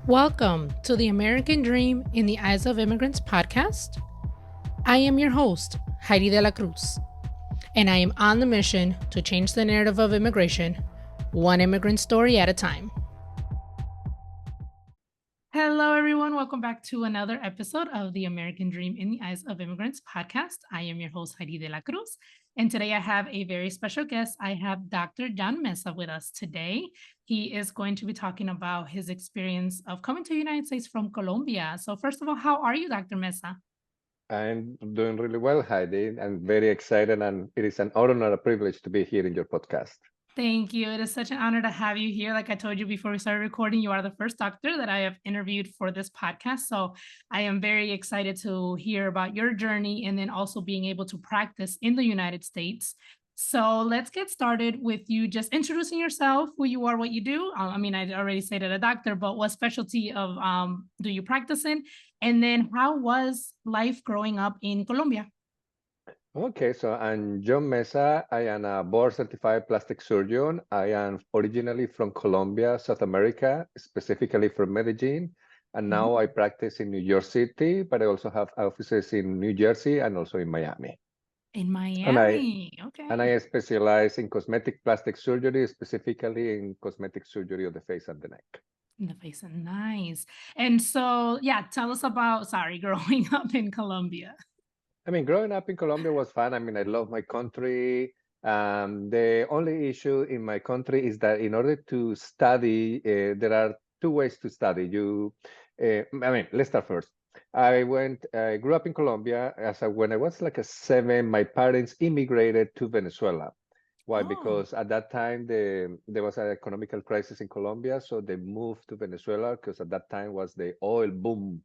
Welcome to the American Dream in the Eyes of Immigrants podcast. I am your host, Heidy De La Cruz, and I am on the mission to change the narrative of immigration, one immigrant story at a time. Hello, everyone. Welcome back to another episode of the American Dream in the Eyes of Immigrants podcast. I am your host, Heidy De La Cruz. And today I have a very special guest. I have Dr. John Mesa with us today. He is going to be talking about his experience of coming to the United States from Colombia. So first of all, how are you, Dr. Mesa? I'm doing really well, Heidi. I'm very excited, and it is an honor and a privilege to be here in your podcast. Thank you. It is such an honor to have you here. Like I told you before we started recording, you are the first doctor that I have interviewed for this podcast. So I am very excited to hear about your journey and then also being able to practice in the United States. So let's get started with you just introducing yourself, who you are, what you do. I already said that a doctor, but what specialty of do you practice in? And then how was life growing up in Colombia? Okay, so I'm John Mesa. I am a board certified plastic surgeon. I am originally from Colombia, South America, specifically from Medellin. And now I practice in New York City, but I also have offices in New Jersey and also in Miami. In And I Miami. Okay. and I specialize in cosmetic plastic surgery, specifically in cosmetic surgery of the face and the neck. In the face, and nice. And so, yeah, tell us about, sorry, growing up in Colombia. I mean, growing up in Colombia was fun. I mean, I love my country. The only issue in my country is that in order to study, there are two ways to study. Let's start first. I grew up in Colombia. When I was like a 7, my parents immigrated to Venezuela. Why? Oh, Because at that time there was an economical crisis in Colombia, so they moved to Venezuela because at that time was the oil boom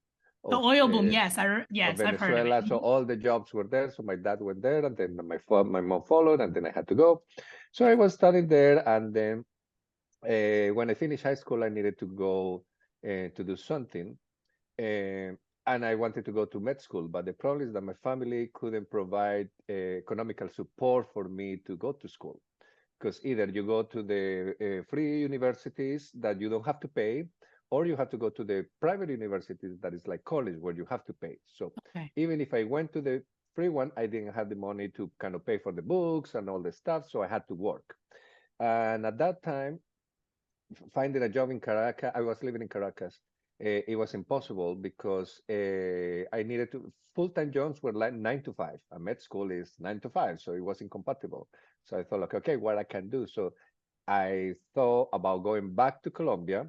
the of oil boom. uh, Yes, of I've heard of it. Venezuela. So all the jobs were there. So my dad went there, and then my mom followed, and then I had to go. So I was studying there, and then when I finished high school, I needed to go to do something, uh, and I wanted to go to med school. But the problem is that my family couldn't provide economical support for me to go to school, because either you go to the free universities that you don't have to pay, or you have to go to the private universities that is like college where you have to pay. So Okay. even if I went to the free one, I didn't have the money to kind of pay for the books and all the stuff, so I had to work. And at that time, finding a job in Caracas, I was living in Caracas. It was impossible because I needed to full-time jobs were like 9 to 5. A med school is 9 to 5, so it was incompatible. So I thought, like, okay, what I can do. So I thought about going back to Colombia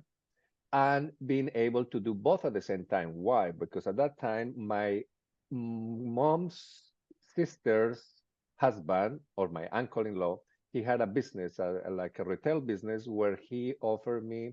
and being able to do both at the same time. Why? Because at that time, my mom's sister's husband, or my uncle-in-law, he had a business, like a retail business, where he offered me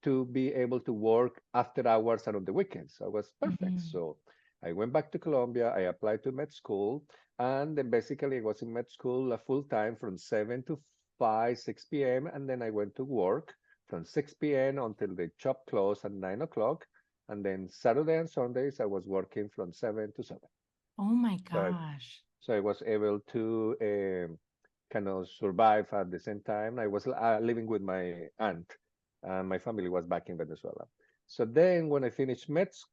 to be able to work after hours and on the weekends. So it was perfect. Mhm. So I went back to Colombia. I applied to med school, and then basically I was in med school full time from 7 to 5, 6 p.m. And then I went to work from 6 p.m. until the shop closed at 9 o'clock. And then Saturday and Sundays, I was working from 7 to 7. Oh my So I, gosh. so I was able to kind of survive at the same time. I was living with my aunt, and my family was back in Venezuela. So then when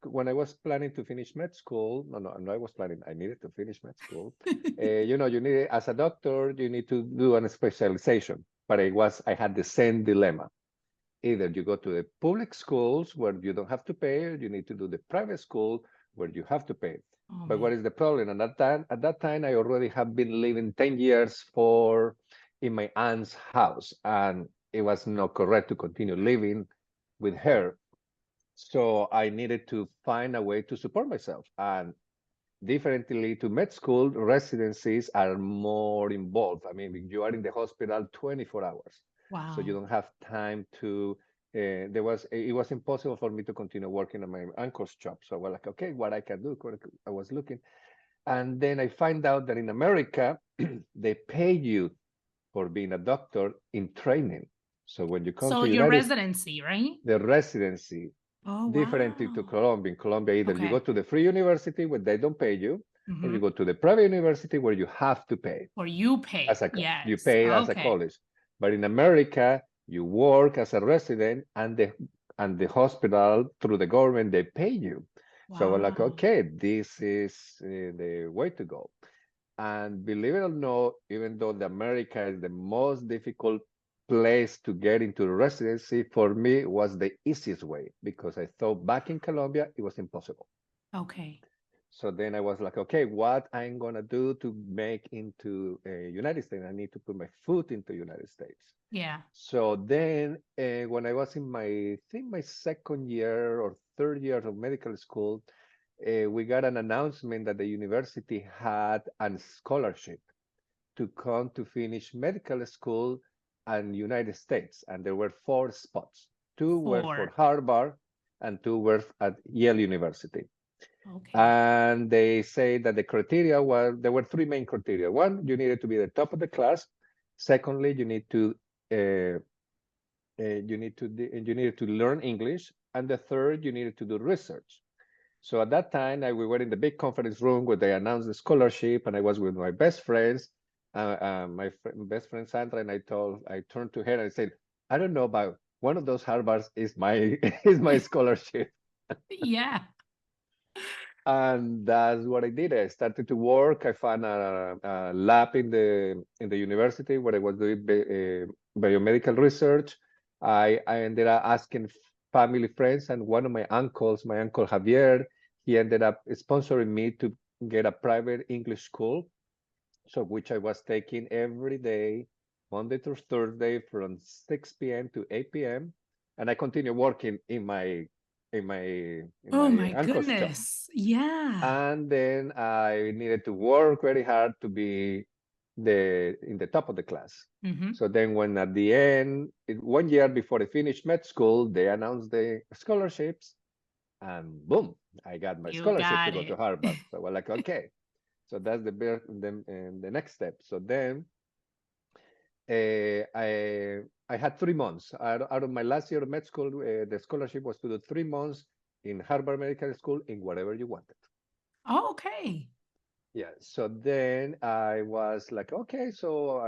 when I was planning to finish med school, no, I was planning, I needed to finish med school. You need, as a doctor, you need to do a specialization. But I had the same dilemma. Either you go to the public schools where you don't have to pay, or you need to do the private school where you have to pay. Oh But what man. is the problem? At that time, I already have been living 10 years for in my aunt's house, and it was not correct to continue living with her. So I needed to find a way to support myself. And differently to med school, residencies are more involved. I mean, you are in the hospital 24 hours, so you Wow. don't have time to. It was impossible for me to continue working on my uncle's job. So I was like, okay, what I can do? I was looking, and then I find out that in America they pay you for being a doctor in training. So when you come So to your United, residency, right? the residency Oh differently to wow. Colombia. In Colombia, either you Okay. go to the free university where they don't pay you, or you Mm-hmm. go to the private university where you have to pay Or you pay. you Yes. pay as a Okay. college. But in America, you work as a resident, and and the hospital through the government, they pay you. So we're like, Wow. okay, this is the way to go. And believe it or not, even though the America is the most difficult place to get into residency, for me it was the easiest way because I thought back in Colombia it was impossible. Okay. So then I was like, okay, what I'm gonna do to make into a United States? I need to put my foot into United States. Yeah. So then, when I was in my, I think my second year or third year of medical school, we got an announcement that the university had a scholarship to come to finish medical school in United States, and there were four spots. Two were for 4. Harvard, and two were at Yale University. Okay. And they say that the criteria were there were three main criteria. One, you needed to be the top of the class. Secondly, uh, you needed to learn English, and the third, you needed to do research. So at that time, we were in the big conference room where they announced the scholarship, and I was with my best friends, best friend Sandra, and I turned to her and I said, I don't know about one of those Harvards is my is my scholarship. Yeah. And that's what I did. I started to work. I found a lab in the university where I was doing biomedical research. I ended up asking family friends, and one of my uncles, my uncle Javier, he ended up sponsoring me to get a private English school, so which I was taking every day, Monday through Thursday, from 6 p.m. to 8 p.m. And I continued working in Oh my my uncle's job. goodness. Yeah. And then I needed to work very hard to be in the top of the class. Hmm. So then when at the end, 1 year before I finished med school, they announced the scholarships, and boom, I got my You scholarship to got go to it. Harvard. So we're like, okay, so that's the next step. So then I had 3 months out of my last year of med school. The scholarship was to do 3 months in Harvard Medical School in whatever you wanted. Oh, okay. Yeah, so then I was like, okay, so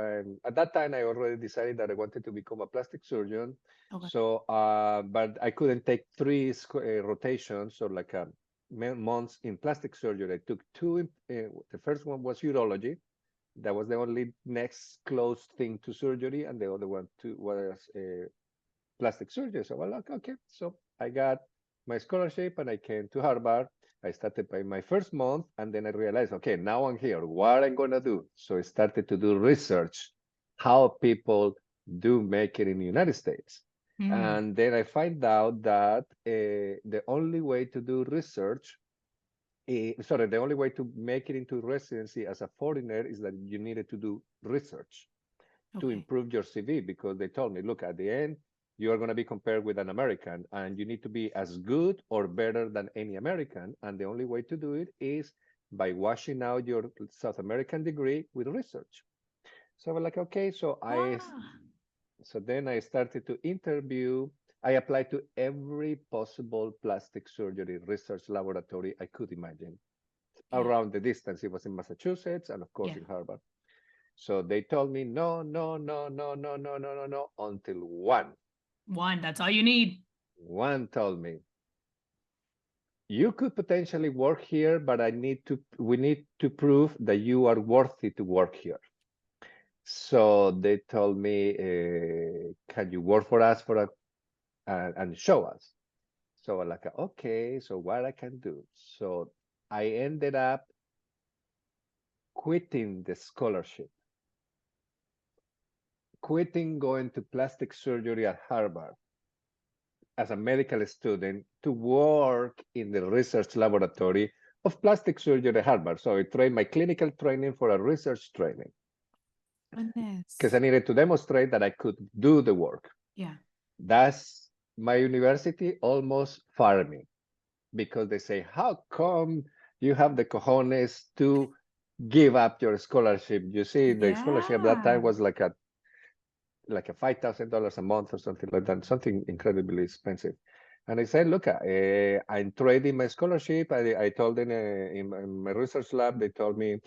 at that time I already decided that I wanted to become a plastic surgeon. Okay. So, but I couldn't take three rotations or like months in plastic surgery. I took two. The first one was urology. That was the only next close thing to surgery, and the other one was plastic surgery. So I was like, okay. So I got my scholarship and I came to Harvard. I started by my first month, and then I realized, okay, now I'm here. What I'm gonna do? So I started to do research, how people do make it in the United States. Mm. And then I find out that the only way to do research, the only way to make it into residency as a foreigner is that you needed to do research to Okay. improve your CV, because they told me, look, at the end, you are going to be compared with an American, and you need to be as good or better than any American. And the only way to do it is by washing out your South American degree with research. So I was like, okay, Wow. so then I started to interview. I applied to every possible plastic surgery research laboratory I could imagine Yeah. around the distance. It was in Massachusetts and, of course, Yeah. in Harvard. So they told me no, no, no, no, no, no, no, no, no, until one. One. That's all you need. One told me, you could potentially work here, but we need to prove that you are worthy to work here. So they told me, can you work for us and show us? So I'm like, okay, so what I can do? So I ended up quitting the scholarship, quitting going to plastic surgery at Harvard as a medical student to work in the research laboratory of plastic surgery at Harvard. So I trained my clinical training for a research training because I Goodness. needed to demonstrate that I could do the work. Yeah. That's my university almost fired me because they say, how come you have the cojones to give up your scholarship? You see, the scholarship at that time Yeah. was like a $5,000 a month or something like that, something incredibly expensive. And I said, look, I'm trading my scholarship. I told them in my research lab, they told me,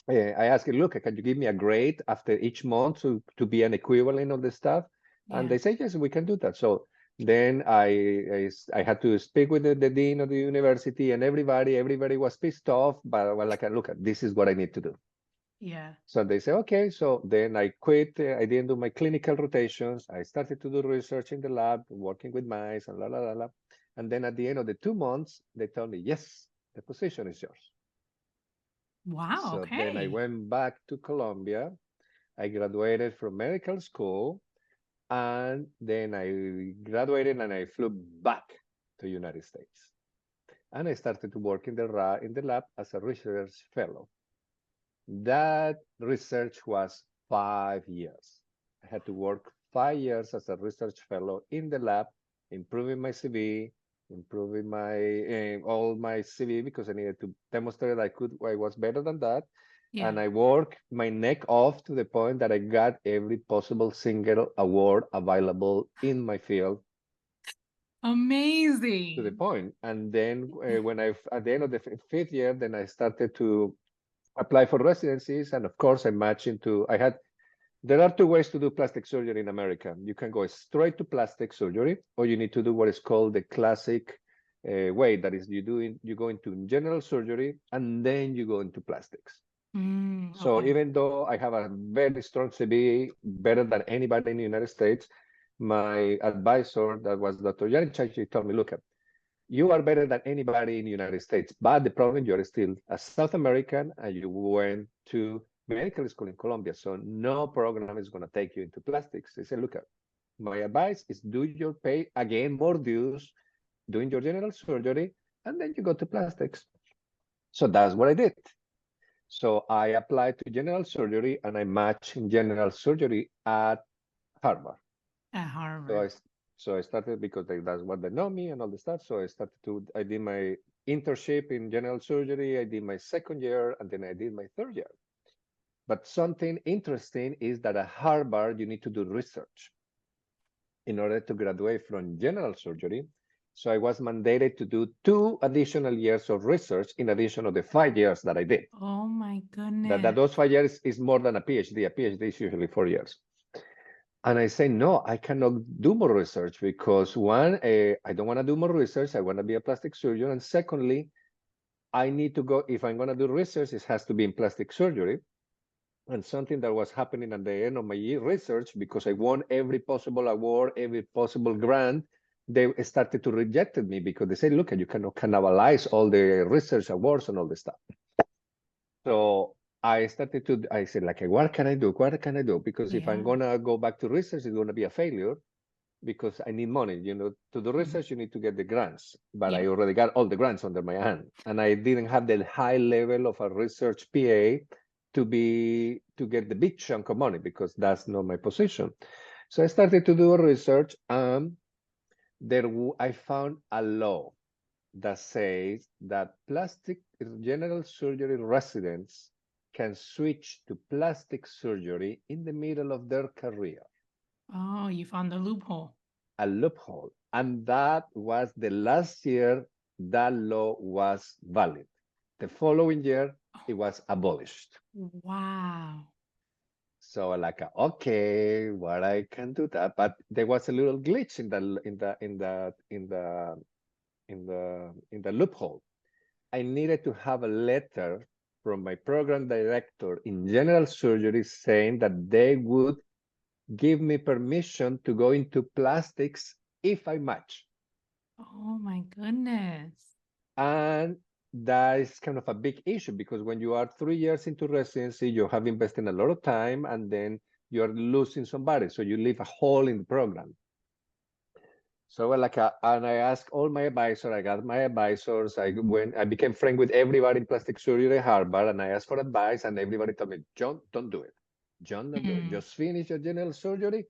I asked, look, can you give me a grade after each month to be an equivalent of the stuff? And Yeah. they say, yes, we can do that. So Then I had to speak with the dean of the university, and everybody was pissed off, but I was like, look, this is what I need to do. Yeah. So they say, okay. So then I quit. I didn't do my clinical rotations. I started to do research in the lab, working with mice and la la la la. And then at the end of the 2 months, they told me, yes, the position is yours. Wow. So then I Okay. went back to Colombia. I graduated from medical school, and then I graduated and I flew back to United States. And I started to work in the lab as a research fellow. That research was 5 years. I had to work 5 years as a research fellow in the lab, improving my CV, improving my all my CV because I needed to demonstrate I was better than that. Yeah. And I worked my neck off to the point that I got every possible single award available in my field to the Amazing. point. And then when at the end of the fifth year, then I started to apply for residencies. And of course, I matched into, there are two ways to do plastic surgery in America. You can go straight to plastic surgery, or you need to do what is called the classic way. That is, you go into general surgery and then you go into plastics. So Okay. even though I have a very strong CV, better than anybody in the United States, my advisor, that was Dr. Janicek, she told me, look, you are better than anybody in the United States, but the problem, you're still a South American and you went to medical school in Colombia, so no program is going to take you into plastics. They said, look, my advice is do your pay again more dues, doing your general surgery, and then you go to plastics. So that's what I did. So I applied to general surgery and I matched in general surgery at Harvard. At So Harvard. I started because that's what they know me and all the stuff. So I did my internship in general surgery. I did my second year and then I did my third year. But something interesting is that at Harvard, you need to do research in order to graduate from general surgery. So I was mandated to do 2 additional years of research in addition to the 5 years that I did. Oh my That goodness. those 5 years is more than a PhD. A PhD is usually 4 years. And I say, no, I cannot do more research because one, I don't want to do more research. I want to be a plastic surgeon. And secondly, I need to go, if I'm going to do research, it has to be in plastic surgery. And something that was happening at the end of my research, because I won every possible award, every possible grant, they started to reject me because they say, look, you cannot cannibalize all the research awards and all this stuff. So I said, like, what can I do? What can I do? Because if I'm Yeah. going to go back to research, it's going to be a failure because I need money. To do Mhm. research, you need to get the grants, but I Yeah. already got all the grants under my hand. And I didn't have the high level of a research PA to get the big chunk of money because that's not my position. So I started to do research and I found a law that says that plastic general surgery residents can switch to plastic surgery in the middle of their career. Oh, you found the loophole. A loophole. And that was the last year that law was valid. The following year, it was abolished. Wow. So like, okay, what I can do that, but there was a little glitch in the loophole. I needed to have a letter from my program director in general surgery saying that they would give me permission to go into plastics if I match. Oh my goodness. And that is kind of a big issue because when you are 3 years into residency, you have invested a lot of time and then you're losing somebody. So you leave a hole in the program. So and I asked all my advisors, I got my advisors, I became friend with everybody in plastic surgery at Harvard and I asked for advice and everybody told me, John, don't do it. John, don't do it. Mm. Just finish your general surgery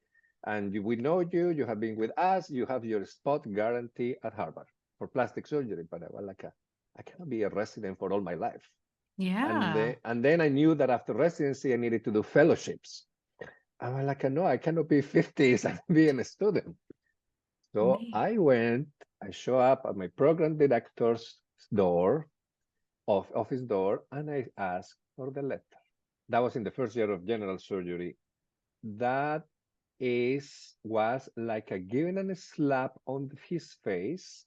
and we know you have been with us, you have your spot guarantee at Harvard for plastic surgery. But I was I cannot be a resident for all my life. Yeah. And then I knew that after residency, I needed to do fellowships. I was no, I cannot be 50 and being a student. So Me. I show up at my program director's door, office door, and I ask for the letter. That was in the first year of general surgery. That was like a giving a slap on his face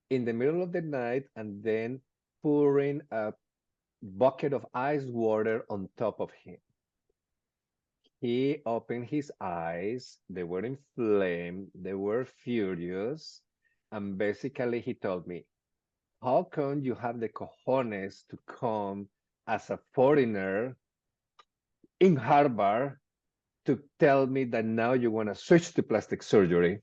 in the middle of the night and then pouring a bucket of ice water on top of him. He opened his eyes, they were inflamed, they were furious, and basically he told me, how come you have the cojones to come as a foreigner in Harvard to tell me that now you want to switch to plastic surgery?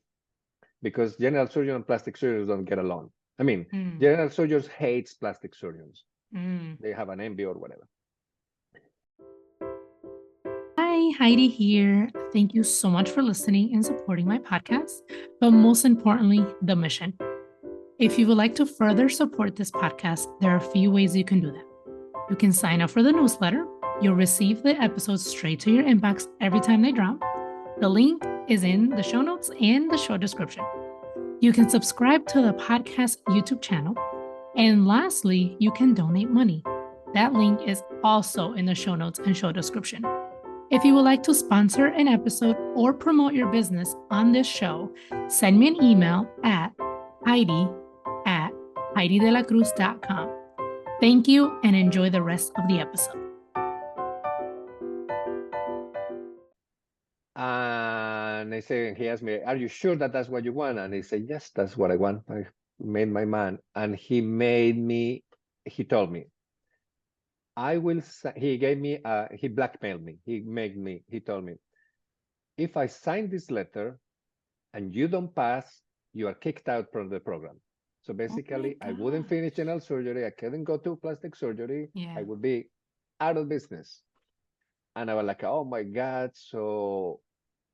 Because general surgeons and plastic surgeons don't get along. I mean, Mm, general surgeons hates plastic surgeons. mm. They have an envy or whatever. Hi, Heidi here. Thank you so much for listening and supporting my podcast, but most importantly, the mission. If you would like to further support this podcast, there are a few ways you can do that. You can sign up for the newsletter. You'll receive the episodes straight to your inbox every time they drop. The link is in the show notes and the show description. You can subscribe to the podcast YouTube channel. And lastly, you can donate money. That link is also in the show notes and show description. If you would like to sponsor an episode or promote your business on this show, send me an email at Heidi@HeidyDelacruz.com. Thank you and enjoy the rest of the episode. And I say, he asked me, are you sure that that's what you want? And I said, yes, that's what I want. I made my man. And he told me, he gave me, he blackmailed me. He told me, if I sign this letter and you don't pass, you are kicked out from the program. So basically, I wouldn't finish general surgery. I couldn't go to plastic surgery. Yeah. I would be out of business. And I was like, oh my God. So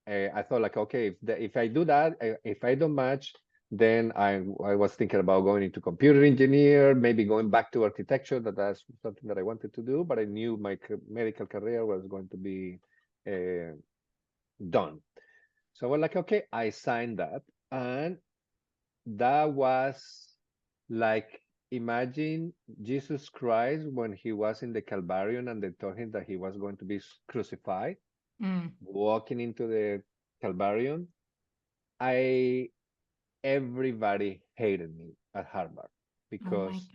I thought like, okay, if I do that, if I don't match, then I was thinking about going into computer engineer, maybe going back to architecture. That's something that I wanted to do, but I knew my medical career was going to be done. So I was like, okay, I signed that. And that was like, imagine Jesus Christ when he was in the Calvarium and they told him that he was going to be crucified, walking into the Calvarium. Everybody hated me at Harvard because,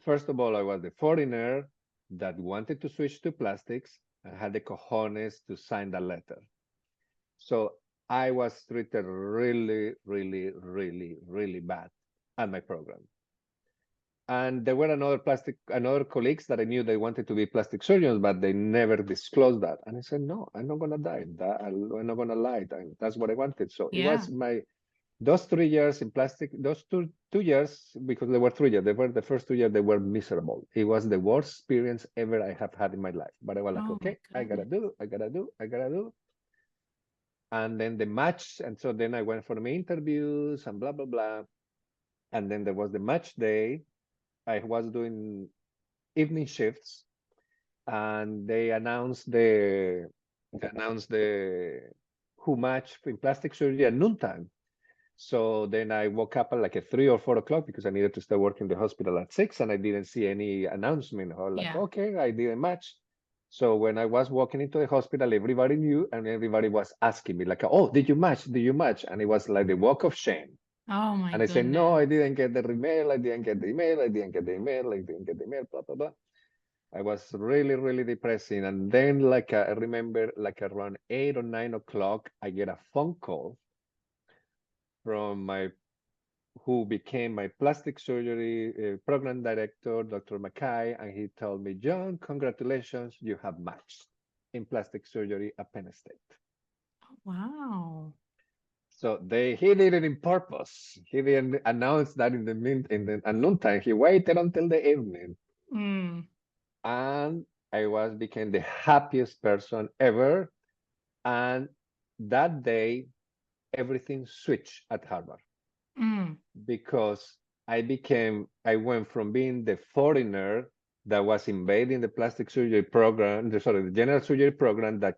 first of all, I was the foreigner that wanted to switch to plastics and had the cojones to sign that letter. So I was treated really, really, really, really bad at my program. And there were another colleagues that I knew they wanted to be plastic surgeons, but they never disclosed that. And I said, no, I'm not gonna die. I'm not gonna lie. That's what I wanted. So it was those 3 years in plastic, those two years, because there were 3 years, they were the first 2 years, they were miserable. It was the worst experience ever I have had in my life. But I was like, okay, I gotta do. And then the match, and so then I went for my interviews and blah, blah, blah. And then there was the match day. I was doing evening shifts, and they announced the who match in plastic surgery at noontime. So then I woke up at like at 3 or 4 o'clock because I needed to start working in the hospital at 6, and I didn't see any announcement. I was like, okay, I didn't match. So when I was walking into the hospital, everybody knew, and everybody was asking me like, oh, did you match? Did you match? And it was like the walk of shame. Oh my And I said, no, I didn't get the email. I didn't get the email. I didn't get the email. I didn't get the email, blah, blah, blah. I was really, really depressing. And then like, I remember like around 8 or 9 o'clock, I get a phone call from who became my plastic surgery program director, Dr. Mackay. And he told me, John, congratulations, you have matched in plastic surgery at Penn State. Wow. So he did it in purpose. He didn't announce that in the noontime. He waited until the evening. And I became the happiest person ever. And that day, everything switched at Harvard. Because I went from being the foreigner that was invading the plastic surgery program, the general surgery program that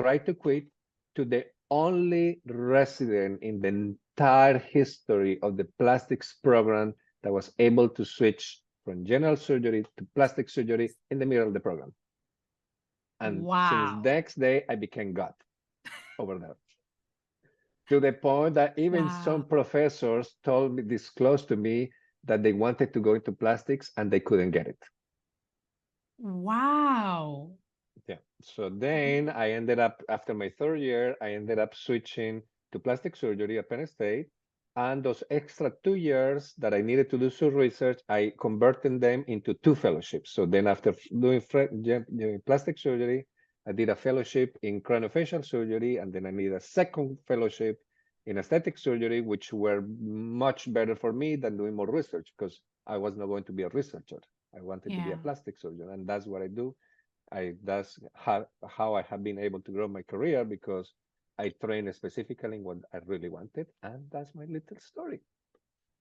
tried to quit, to the only resident in the entire history of the plastics program that was able to switch from general surgery to plastic surgery in the middle of the program. And since next day, I became God. over there. To the point that even some Wow. professors told me, disclosed to me, that they wanted to go into plastics and they couldn't get it. Wow. Yeah. So then I ended up, after my third year, I ended up switching to plastic surgery at Penn State. And those extra 2 years that I needed to do some research, I converted them into two fellowships. So then after doing plastic surgery, I did a fellowship in craniofacial surgery, and then I need a second fellowship in aesthetic surgery, which were much better for me than doing more research because I was not going to be a researcher. I wanted to be Yeah. a plastic surgeon, and that's what I do. That's how I have been able to grow my career because I trained specifically in what I really wanted, and that's my little story.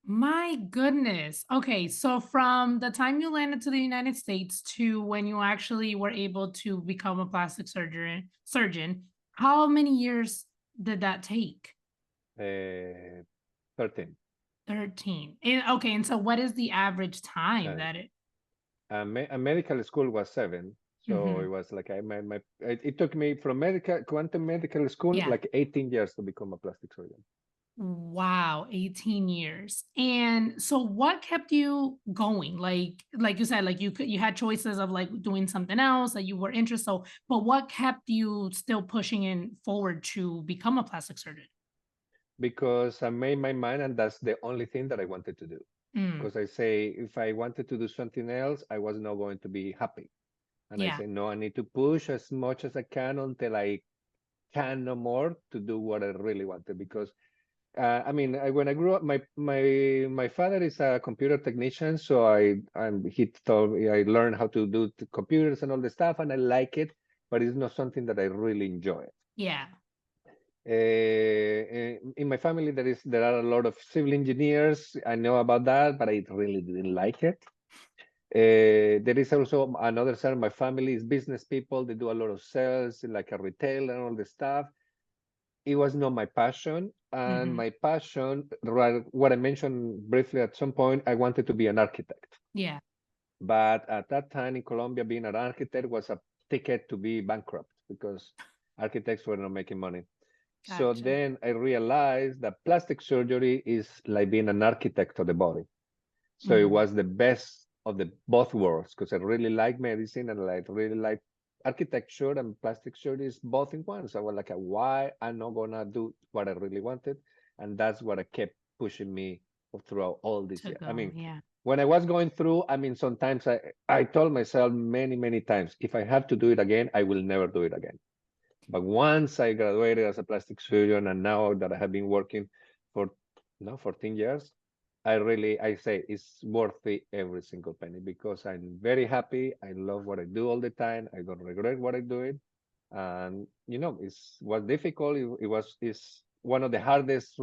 My goodness. Okay, so from the time you landed to the United States to when you actually were able to become a plastic surgeon, how many years did that take? Uh, 13. 13. Okay, and so what is the average time Uh, that it a medical school was 7, so it Mhm. was like it took me from medical quantum medical school Yeah. like 18 years to become a plastic surgeon. Wow, 18 years. And so what kept you going? Like you said, like you had choices of like doing something else that you were interested. So, but what kept you still pushing in forward to become a plastic surgeon? Because I made my mind, and that's the only thing that I wanted to do. Mm, Because I say if I wanted to do something else, I was not going to be happy. And I yeah. say, no, I need to push as much as I can until I can no more to do what I really wanted. Because when I grew up, my father is a computer technician, so he taught me, I learned how to do the computers and all the stuff, and I like it, but it's not something that I really enjoy. Yeah. In my family, there are a lot of civil engineers. I know about that, but I really didn't like it. There is also another side of my family is business people. They do a lot of sales, like a retail and all the stuff. It was not my passion. And Hmm. my passion, right, what I mentioned briefly at some point, I wanted to be an architect. Yeah. But at that time in Colombia, being an architect was a ticket to be bankrupt because architects were not making money. So Gotcha. then I realized that plastic surgery is like being an architect of the body. So it Mm, was the best of the both worlds because I really like medicine and I really like architecture, and plastic surgery is both in one. So I was like, why I'm not gonna do what I really wanted? And that's what I kept pushing me throughout all this to year. go. Yeah. When I was going through, sometimes I told myself many, many times, if I have to do it again, I will never do it again. But once I graduated as a plastic surgeon, and now that I have been working for 14 years, I say it's worth it every single penny because I'm very happy. I love what I do all the time. I don't regret what I do it. And it was difficult. It's one of the hardest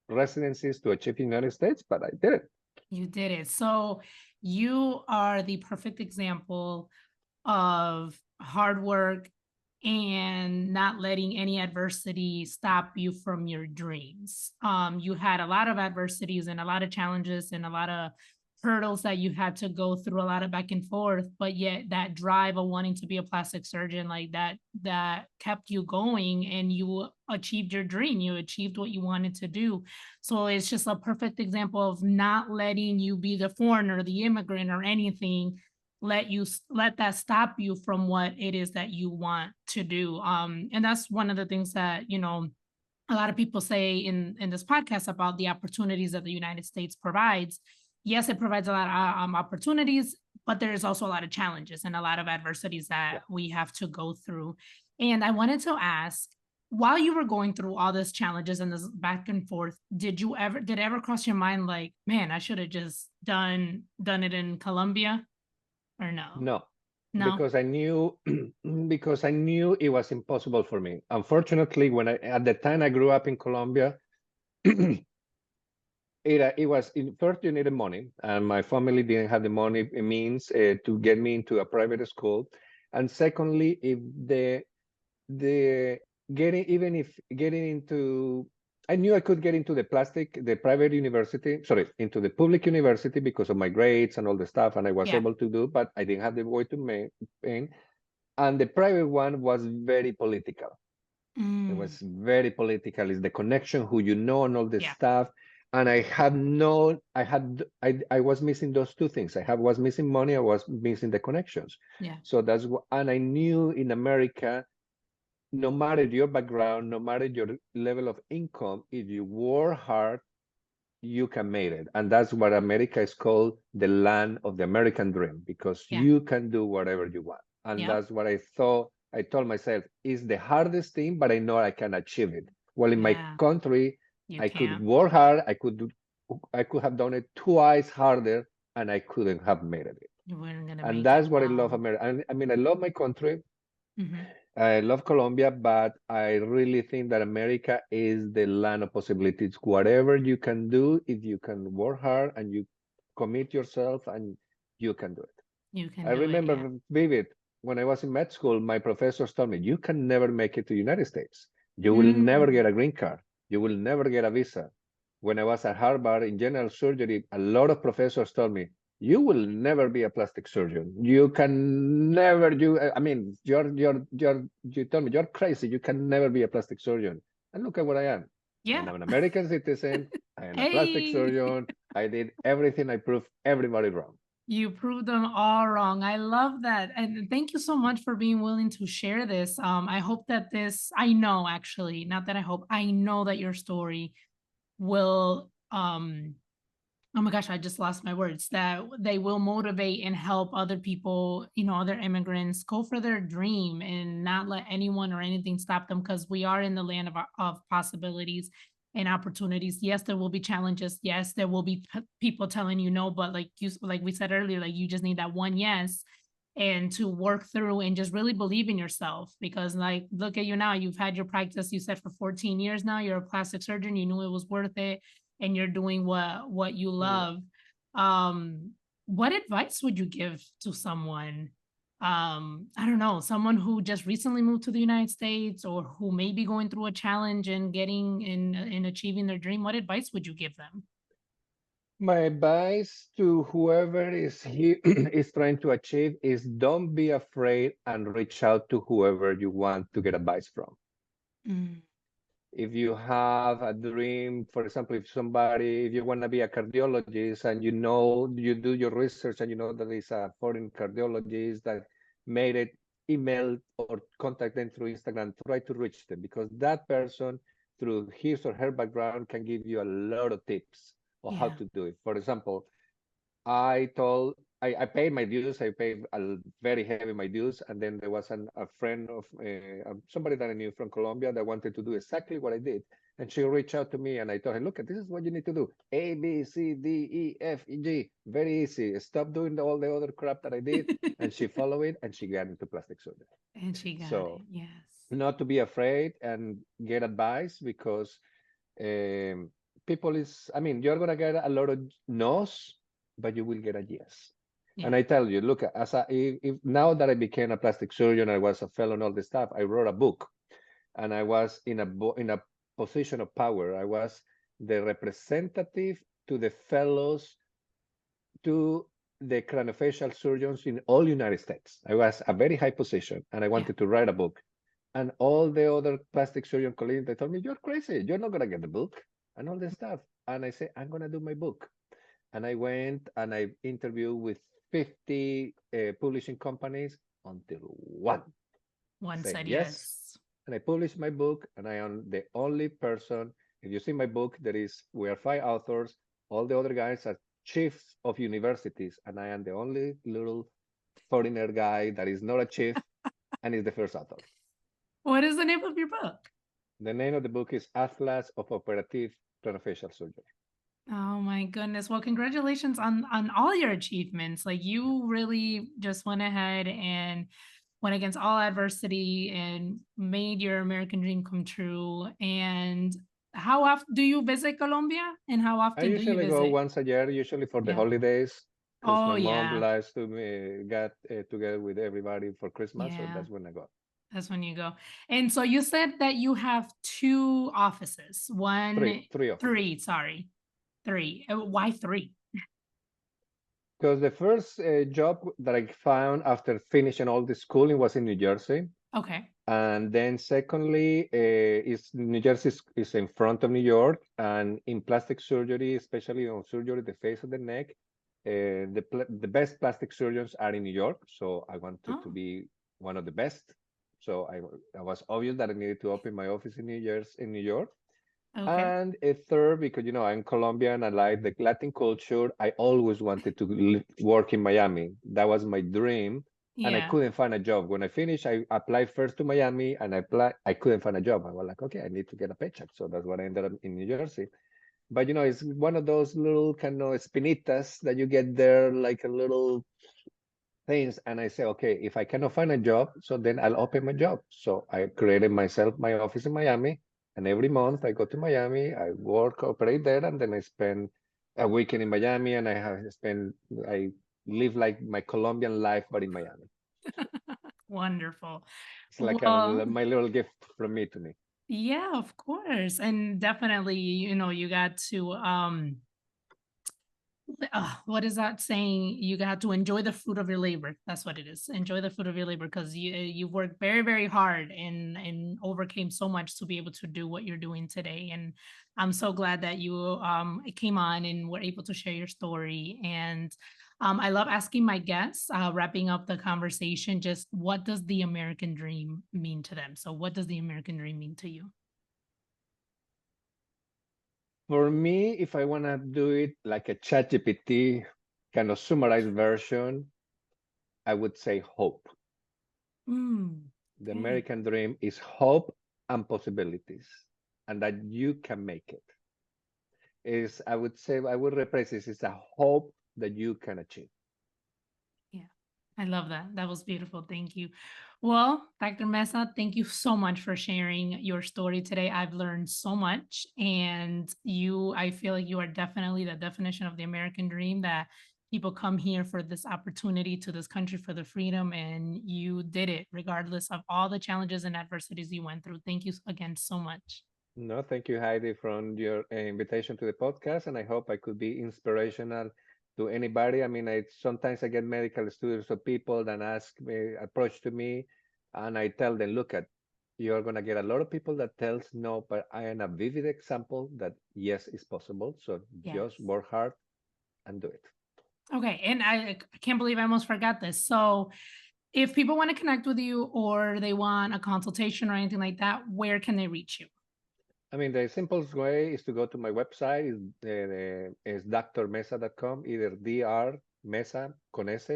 residencies to achieve in the United States, but I did it. You did it. So you are the perfect example of hard work and not letting any adversity stop you from your dreams. You had a lot of adversities and a lot of challenges and a lot of hurdles that you had to go through, a lot of back and forth, but yet that drive of wanting to be a plastic surgeon, like that kept you going and you achieved your dream. You achieved what you wanted to do. So it's just a perfect example of not letting you be the foreigner, the immigrant, or anything let that stop you from what it is that you want to do. And that's one of the things that a lot of people say in this podcast about the opportunities that the United States provides. Yes, it provides a lot of opportunities, but there's also a lot of challenges and a lot of adversities Yeah. that we have to go through. And I wanted to ask, while you were going through all these challenges and this back and forth, did it ever cross your mind like, man, I should have just done it in Colombia, or no? No, No? because I knew because I knew it was impossible for me. Unfortunately, when I at the time I grew up in Colombia, it was first you needed money, and my family didn't have the money means to get me into a private school, and secondly, if the getting even if getting into I knew I could get into the private university, sorry, into the public university because of my grades and all the stuff, and I was Yeah. able to do, but I didn't have the way to pay. And the private one was very political. It Mm. was very political. It's the connection, who you know, and all this Yeah. stuff. And I had no, I was missing those two things. Was missing money. I was missing the connections. Yeah. So that's what, and I knew in America, no matter your background, no matter your level of income, if you work hard, you can make it. And that's what America is called, the land of the American dream, because Yeah. you can do whatever you want. And Yep. that's what I thought. I told myself, is the hardest thing, but I know I can achieve it. Well, in my Yeah. country, You I could can. work hard. I could have done it twice harder, and I couldn't have made it. You weren't gonna And make it. that's what I love Wow. America. I mean, I love my country. Hmm. I love Colombia, but I really think that America is the land of possibilities. Whatever you can do, if you can work hard and you commit yourself, and you can do it. You can I do it. Yeah. remember vivid when I was in med school, my professors told me, you can never make it to the United States. You will never Mm. get a green card. You will never get a visa. When I was at Harvard in general surgery, a lot of professors told me, you will never be a plastic surgeon. You can never, I mean, you told me, you're crazy. You can never be a plastic surgeon. And look at what I am. I Yeah. am an American citizen. I am a plastic Hey. surgeon. I did everything. I proved everybody wrong. You proved them all wrong. I love that. And thank you so much for being willing to share this. I hope that I know actually, not that I hope, I know that your story will, oh my gosh, I just lost my words, that they will motivate and help other people, other immigrants go for their dream and not let anyone or anything stop them, because we are in the land of possibilities and opportunities. Yes, there will be challenges. Yes, there will be people telling you no, but like we said earlier, like you just need that one yes, and to work through and just really believe in yourself, because like look at you now, you've had your practice, you said, for 14 years now. You're a plastic surgeon, you knew it was worth it, and you're doing what you Yeah. love. um what advice would you give to someone, I don't know, someone who just recently moved to the United States, or who may be going through a challenge and getting in achieving their dream? What advice would you give them? My advice to whoever is trying to achieve is, don't be afraid and reach out to whoever you want to get advice from. Mm, If you have a dream, for example, if you want to be a cardiologist, and you do your research and you know that there's a foreign cardiologist that made it, email or contact them through Instagram, try to reach them, because that person, through his or her background, can give you a lot of tips on how yeah. to do it. For example, I paid my dues. I paid a very heavy my dues, and then there was a friend of somebody that I knew from Colombia that wanted to do exactly what I did, and she reached out to me, and I told her, "Look, this is what you need to do: A, B, C, D, E, F, E, G. Very easy. Stop doing all the other crap that I did." And she followed it, and she got into plastic surgery. And she got it. So, Yes. not to be afraid and get advice, because people is, I mean, you're gonna get a lot of no's, but you will get a yes. Yeah. And I tell you, look, if now that I became a plastic surgeon, I was a fellow and all this stuff, I wrote a book, and I was in a position of power. I was the representative to the fellows, to the craniofacial surgeons in all United States. I was a very high position, and I Yeah. wanted to write a book. And all the other plastic surgeon colleagues, they told me, "You're crazy. You're not gonna get the book," and all this stuff. And I said, "I'm gonna do my book." And I went and I interviewed with 50 publishing companies, until one One said said yes. yes. And I published my book, and I am the only person. If you see my book, we are 5 authors. All the other guys are chiefs of universities, and I am the only little foreigner guy that is not a chief and is the first author. What is the name of your book? The name of the book is Atlas of Operative Craniofacial Surgery. Oh my goodness. Well, congratulations on all your achievements. Like you really just went ahead and went against all adversity and made your American dream come true. And how often do you visit Colombia? And how I often do you usually go visit? once a year, usually for the Yeah. holidays, because Oh my mom yeah. likes to get together with everybody for Christmas, so Yeah. that's when I go. That's when you go. And so you said that you have two offices. Three offices. Three, sorry. Three. Why three? Because the first job that I found after finishing all the schooling was in New Jersey. Okay. And then secondly, is New Jersey is in front of New York, and in plastic surgery, especially on surgery, the face of the neck, the best plastic surgeons are in New York. So I wanted to Oh, be one of the best. So I was obvious that I needed to open my office in New York. okay. And a third, because I'm Colombian, I like the Latin culture. I always wanted to work in Miami. That was my dream, and I Yeah. couldn't find a job. When I finished, I applied first to Miami, and I couldn't find a job. I was like, okay, I need to get a paycheck. So that's what I ended up in New Jersey. But it's one of those little kind of espinitas that you get there, like a little things. And I say, okay, if I cannot find a job, so then I'll open my job. So I created myself my office in Miami, and every month I go to Miami, I work, operate there, and then I spend a weekend in Miami, and I live like my Colombian life, but in Miami. Wonderful. It's like Well, my little gift from me to me. yeah, of course. And definitely, you got to what is that saying? You got to enjoy the fruit of your labor. That's what it is. Enjoy the fruit of your labor because you worked very, very hard and overcame so much to be able to do what you're doing today. And I'm so glad that you came on and were able to share your story. And I love asking my guests, wrapping up the conversation, just what does the American dream mean to them? So, what does the American dream mean to you? For me, if I want to do it like a ChatGPT kind of summarized version, I would say hope. Mm, The okay. American dream is hope and possibilities, and that you can make it. Is I would say I would replace this. It's a hope that you can achieve. Yeah, I love that. That was beautiful. Thank you. Well, Dr. Mesa, thank you so much for sharing your story today. I've learned so much, and I feel like you are definitely the definition of the American dream that people come here for this opportunity to this country for the freedom, and you did it regardless of all the challenges and adversities you went through. Thank you again so much. No, thank you, Heidi, from your invitation to the podcast, and I hope I could be inspirational to anybody. I mean, I sometimes I get medical students or people that approach to me, and I tell them, look at, you're gonna get a lot of people that tells no, but I am a vivid example that yes, it's possible. So Yes. just work hard and do it. Okay. And I can't believe I almost forgot this. So, if people want to connect with you or they want a consultation or anything like that, where can they reach you? I mean, the simplest way is to go to my website, is drmesa.com, either Dr. Mesa con S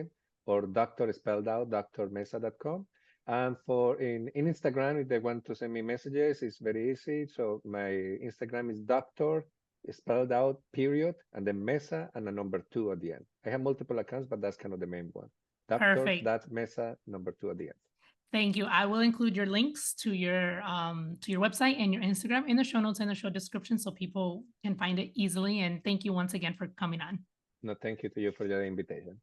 or doctor spelled out, drmesa.com. And in Instagram, if they want to send me messages, it's very easy. So my Instagram is doctor spelled out, period, and then Mesa and a number 2 at the end. I have multiple accounts, but that's kind of the main one. Doctor, Perfect. that's Mesa, number 2 at the end. Thank you. I will include your links to your website and your Instagram in the show notes and the show description so people can find it easily. And thank you once again for coming on. No, thank you to you for your invitation.